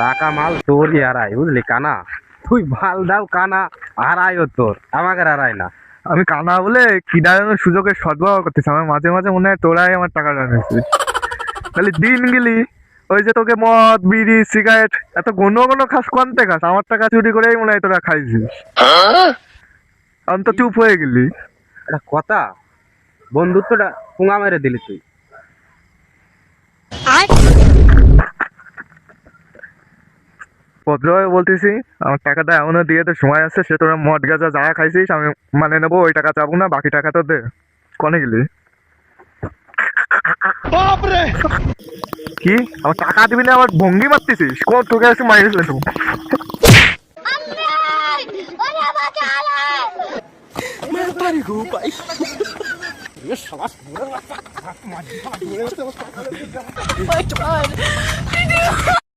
টাকা মাল তোরই হারাই বুঝলি কানা। তুই ভাল দাও কানা, হারাইও তোর, আমাকে হারাই না। আমি কানা বলে কি দাঁড়ানোর সুযোগের সদ্ব্যবহার করতেছি। আমার মাঝে মাঝে মনে হয় তোরাই আমার টাকাটা নিয়েছিস। তাহলে দিন গেলি ওই যে তোকে মদ বিড়ি সিগারেট এত ঘন ঘন খাস, কোনতে খাস? আমার টাকা চুরি করেই মনে হয় তোরা খাইছিস। অন্ত চুপ হয়ে গেলি। একটা কথা, বন্ধুত্বটা পুঙা মেরে দিলি তুই। ভদ্রভাবে বলতেছি, আমার টাকাটা এমনও দিয়ে দে, সময় আছে। সে তোরা মদ গাঁজা যা খাইছিস আমি মানে নেবো, ওই টাকা চাবো না, বাকি টাকা তো দে। কনে গেলি? কি আমার টাকা দিবি না? আমার ভঙ্গি মারতেছিস? কোন তোকে এসে মারি ফেলে দেবো। Oh my god!